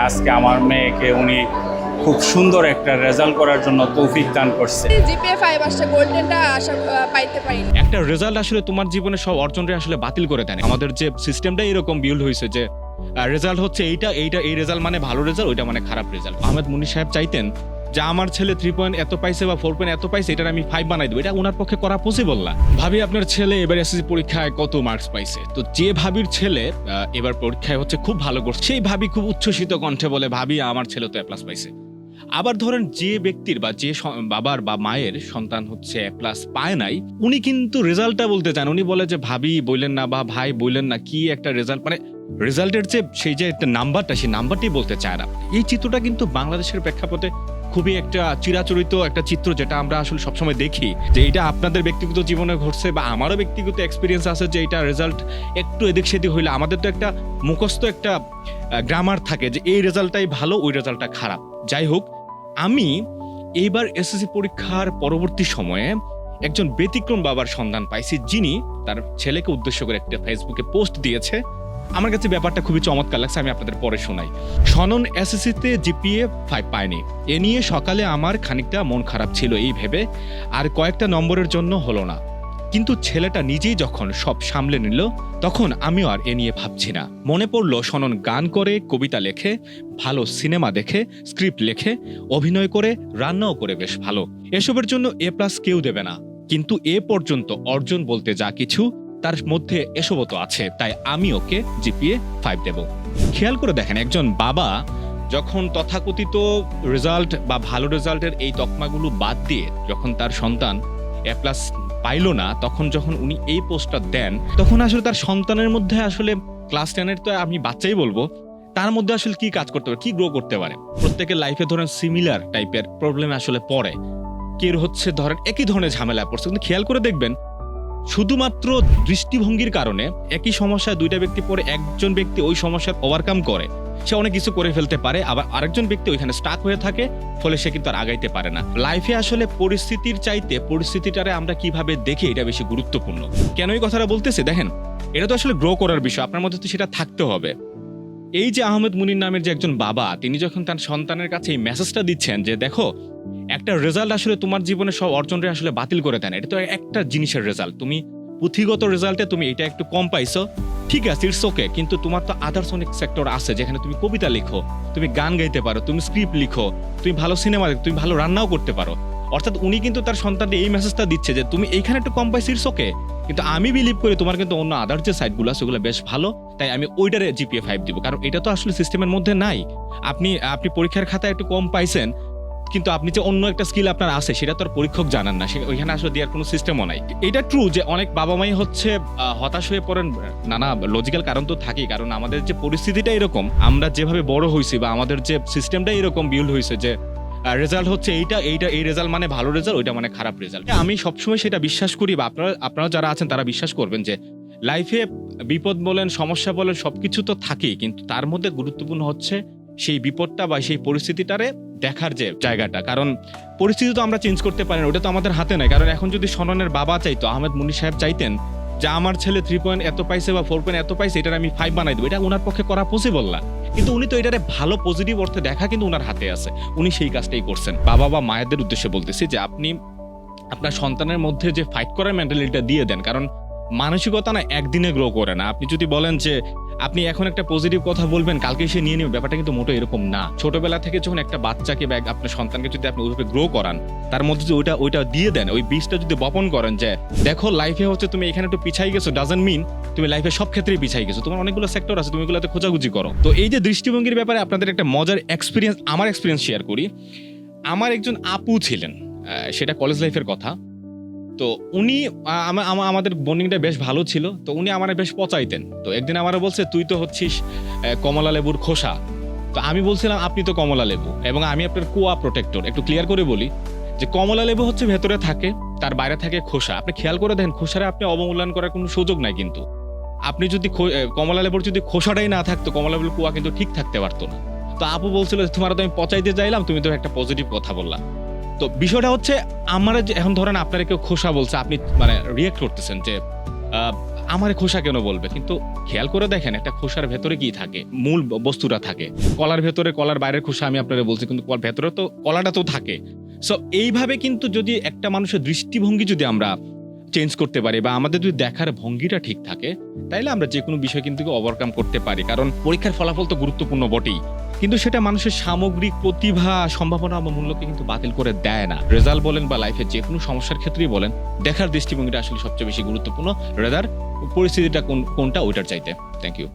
আজকে আমার মেয়েকে উনি খুব সুন্দর একটা রেজাল্ট করার জন্য তৌফিক দান করছে। জিপিএ 5 আসছে, গোল্ডেনটা আশা পাইতে পারিনি। একটা রেজাল্ট আসলে তোমার জীবনে সব অর্জনটা আসলে বাতিল করে দেয়। আমাদের যে সিস্টেমটা এরকম বিল্ড হয়েছে যে রেজাল্ট হচ্ছে এইটা এই রেজাল্ট মানে ভালো রেজাল্ট, ওইটা মানে খারাপ রেজাল্ট। আহমেদ মুনির সাহেব চাইতেন যে আমার ছেলে 3 পয়েন্ট এত পাইছে বা 4 পয়েন্ট এত পাইছে, এটার আমি 5 বানাই দেবো। এটা ওনার পক্ষে করা পসিবল না। ভাবি আপনার ছেলে এবার এসএসসি পরীক্ষায় কত মার্কস পাইছে, তো যে ভাবির ছেলে এবার পরীক্ষায় হচ্ছে খুব ভালো করছে, সেই ভাবি খুব উচ্ছ্বসিত কণ্ঠে বলে, ভাবি আমার ছেলে তো A+ পাইছে। আবার ধরেন যে ব্যক্তির বা যে বাবার বা মায়ের সন্তান হচ্ছে A+ পায় নাই, উনি কিন্তু রেজাল্টটা বলতে চান। উনি বলে যে ভাবি বললেন না বা ভাই বললেন না, কি একটা রেজাল্ট, মানে রেজাল্টের যে সেই যে একটা নাম্বারটা, সেই নাম্বারটি বলতে চায় না। এই চিত্রটা কিন্তু বাংলাদেশের প্রেক্ষাপটে খুবই একটা চিরাচরিত একটা চিত্র, যেটা আমরা আসলে সবসময় দেখি যে এটা আপনাদের ব্যক্তিগত জীবনে ঘটছে বা আমারও ব্যক্তিগত এক্সপিরিয়েন্স আছে যে এটা রেজাল্ট একটু এদিক সেদিক হইলে আমাদের তো একটা মুখস্থ একটা গ্রামার থাকে যে এই রেজাল্টটাই ভালো, ওই রেজাল্টটা খারাপ। যাই হোক, আমি এইবার এসএসসি পরীক্ষার পরবর্তী সময়ে একজন ব্যতিক্রম বাবার সন্ধান পাইছি, যিনি তার ছেলেকে উদ্দেশ্য করে একটা ফেসবুকে পোস্ট দিয়েছে। আমার কাছে ব্যাপারটা খুবই চমৎকার লাগছে, আমি আপনাদের পরে শোনাই। শনন এসএসসিতে জিপিএ 5 পায়নি, এ নিয়ে সকালে আমার খানিকটা মন খারাপ ছিল এই ভেবে, আর কয়েকটা নম্বরের জন্য হলো না। কিন্তু ছেলেটা নিজেই যখন সব সামলে নিল, তখন আমিও আর এ নিয়ে ভাবছি না। মনে পড়লো শনন গান করে, কবিতা লেখে, ভালো সিনেমা দেখে, স্ক্রিপ্ট লেখে, অভিনয় করে, রান্নাও করে বেশ ভালো। এসবের জন্য A+ কেউ দেবে না, কিন্তু এ পর্যন্ত অর্জন বলতে যা কিছু তার মধ্যে এসবও তো আছে, তাই আমি ওকে জিপিএ 5 দেব। খেয়াল করে দেখেন, একজন বাবা যখন তথাকথিত রেজাল্ট বা ভালো রেজাল্টের এই তকমাগুলো বাদ দিয়ে যখন তার সন্তান A+ পাইল না, তখন যখন উনি এই পোস্টটা দেন, তখন আসলে তার সন্তানের মধ্যে আসলে ক্লাস 10-এর তো আমি বাচ্চাই বলবো, তার মধ্যে আসলে কি কাজ করতে পারে, কি গ্রো করতে পারে। প্রত্যেকের লাইফে ধরেন সিমিলার টাইপের প্রবলেম আসলে পড়ে, কেউ হচ্ছে ধরেন একই ধরনের ঝামেলা পড়ছে। কিন্তু খেয়াল করে দেখবেন, শুধুমাত্র দৃষ্টিভঙ্গির কারণে একই সমস্যায় দুইটা ব্যক্তি পড়ে, একজন ব্যক্তি ওই সমস্যার ওভারকাম করে, সে অনেক কিছু করে ফেলতে পারে, আবার আরেকজন ব্যক্তি ওইখানে স্টাক হয়ে থাকে, ফলে সে কিন্তু আর আগাইতে পারে না। লাইফে আসলে পরিস্থিতির চাইতে পরিস্থিতিটারে আমরা কিভাবে দেখি, এটা বেশি গুরুত্বপূর্ণ। কেন এই কথাটা বলতেছে দেখেন, এটা তো আসলে গ্রো করার বিষয়, আপনার মধ্যে তো সেটা থাকতে হবে। এই যে আহমেদ মুনির নামের যে একজন বাবা, তিনি যখন তার সন্তানের কাছে এই মেসেজটা দিচ্ছেন যে দেখো, একটা রেজাল্ট আসলে তোমার জীবনে সব অর্জনটা আসলে বাতিল করে দেন। এটা তো একটা জিনিসের রেজাল্ট, তুমি পুঁথিগত রেজাল্টে তুমি এটা একটু কম পাইছো, ঠিক আছে, ইটস ওকে, কিন্তু তোমার তো আদার্স অনেক সেক্টর আছে যেখানে তুমি কবিতা লিখো, তুমি গান গাইতে পারো, তুমি স্ক্রিপ্ট লিখো, তুমি ভালো সিনেমা দেখো, তুমি ভালো রান্নাও করতে পারো। অর্থাৎ উনি কিন্তু তার সন্তানকে এই মেসেজটা দিচ্ছে যে তুমি এইখানে একটু কম পাইছো, ইটস ওকে, কিন্তু আমি বিলিভ করি তোমার কিন্তু অন্য আদার্স যে সাইডগুলো আছে সেগুলো বেশ ভালো, তাই আমি ওইটারে জিপিএ 5 দিব। কারণ এটা তো আসলে সিস্টেমের মধ্যে নাই। আপনি পরীক্ষার খাতায় একটু কম পাইছেন, কিন্তু আপনি যে অন্য একটা স্কিল আপনার আছে সেটা তো আর পরীক্ষক জানান না, ওইখানে আসলে দেওয়ার কোনো সিস্টেমও নাই। এটা ট্রু যে অনেক বাবা মাই হচ্ছে হতাশ হয়ে পড়েন, নানা লজিক্যাল কারণ তো থাকেই। কারণ আমাদের যে পরিস্থিতিটা এরকম, আমরা যেভাবে বড় হয়েছি বা আমাদের যে সিস্টেমটা এরকম বিল্ড হয়েছে যে রেজাল্ট হচ্ছে এইটা এই রেজাল্ট মানে ভালো রেজাল্ট, ওইটা মানে খারাপ রেজাল্ট। আমি সবসময় সেটা বিশ্বাস করি, বা আপনারা যারা আছেন তারা বিশ্বাস করবেন যে লাইফে বিপদ বলেন, সমস্যা বলেন, সবকিছু তো থাকেই, কিন্তু তার মধ্যে গুরুত্বপূর্ণ হচ্ছে সেই বিপদটা বা সেই পরিস্থিতিটারে দেখার যে জায়গাটা। কারণ পরিস্থিতি তো আমরা চেঞ্জ করতে পারি না, ওটা তো আমাদের হাতে নাই। কারণ এখন যদি শননের বাবা চাইতো, আহমেদ মুনির সাহেব চাইতেন যে আমার ছেলে 3 পয়েন্ট এত পাইছে বা 4 পয়েন্ট এত পাইছে, এটার আমি 5 বানাই দেবো, এটা ওনার পক্ষে করা পসিবল না। কিন্তু উনি তো এটারে ভালো পজিটিভ অর্থে দেখা কিন্তু ওনার হাতে আছে, উনি সেই কাজটাই করছেন। বাবা বা মায়েদের উদ্দেশ্যে বলতেছি যে আপনি আপনার সন্তানের মধ্যে যে ফাইট করার মেন্টালিটিটা দিয়ে দেন। কারণ মানসিকতা না একদিনে গ্রো করে না। আপনি যদি বলেন যে আপনি এখন একটা পজিটিভ কথা বলবেন, কালকে সে নিয়ে নেবে, ব্যাপারটা কিন্তু মোটো এরকম না। ছোটবেলা থেকে যখন একটা বাচ্চাকে বা আপনার সন্তানকে যদি আপনি ওইভাবে গ্রো করান, তার মধ্যে যদি ওইটা দিয়ে দেন, ওই বীজটা যদি বপন করেন যে দেখো লাইফে হচ্ছে তুমি এখানে একটু পিছাই গেছো, ডাজন্ট মিন তুমি লাইফে সব ক্ষেত্রেই পিছাই গেছো, তোমার অনেকগুলো সেক্টর আছে, তুমি এগুলোতে খোঁজাখুঁজি করো। তো এই যে দৃষ্টিভঙ্গির ব্যাপারে আপনাদের একটা মজার এক্সপিরিয়েন্স, আমার এক্সপিরিয়েন্স শেয়ার করি। আমার একজন আপু ছিলেন, সেটা কলেজ লাইফের কথা। তো উনি আমাদের বন্ডিংটা বেশ ভালো ছিল, তো উনি আমার বেশ পচাইতেন। তো একদিন আমার বলছে তুই তো হচ্ছিস কমলা লেবুর খোসা। তো আমি বলছিলাম আপনি তো কমলা লেবু, এবং আমি আপনার কোয়া প্রোটেক্টর। একটু ক্লিয়ার করে বলি যে কমলা লেবু হচ্ছে ভেতরে থাকে, তার বাইরে থাকে খোসা। আপনি খেয়াল করে দেখেন, খোসারে আপনি অবমূল্যায়ন করার কোনো সুযোগ নাই। কিন্তু আপনি যদি কমলা লেবুর যদি খোসাটাই না থাকতো, কমলা লেবুর কোয়া কিন্তু ঠিক থাকতে পারতো না। তো আপু বলছিল তোমার তো আমি পচাইতে চাইলাম, তুমি তো একটা পজিটিভ কথা বললা। তো বিষয়টা হচ্ছে, আমরা যে এখন ধরেন আপনারা কেউ খোসা বলছে, আপনি মানে রিয়েক্ট করতেছেন যে আমারে খোসা কেন বলবে, কিন্তু খেয়াল করে দেখেন একটা খোসার ভেতরে কি থাকে, মূল বস্তুটা থাকে। কলার ভেতরে কলার বাইরের খোসা আমি আপনারা বলছি, কিন্তু ভেতরে তো কলাটা তো থাকে। সো এইভাবে কিন্তু যদি একটা মানুষের দৃষ্টিভঙ্গি যদি আমরা চেঞ্জ করতে পারি বা আমাদের যদি দেখার ভঙ্গিটা ঠিক থাকে, তাইলে আমরা যে কোনো বিষয় কিন্তু ওভারকাম করতে পারি। কারণ পরীক্ষার ফলাফল তো গুরুত্বপূর্ণ বটেই, কিন্তু সেটা মানুষের সামগ্রিক প্রতিভা, সম্ভাবনা বা মূল্যকে কিন্তু বাতিল করে দেয় না। রেজাল্ট বলেন বা লাইফে যে কোনো সমস্যার ক্ষেত্রেই বলেন, দেখার দৃষ্টিভঙ্গিটা আসলে সবচেয়ে বেশি গুরুত্বপূর্ণ, রেদার পরিস্থিতিটা কোনটা ওইটার চাইতে। Thank you.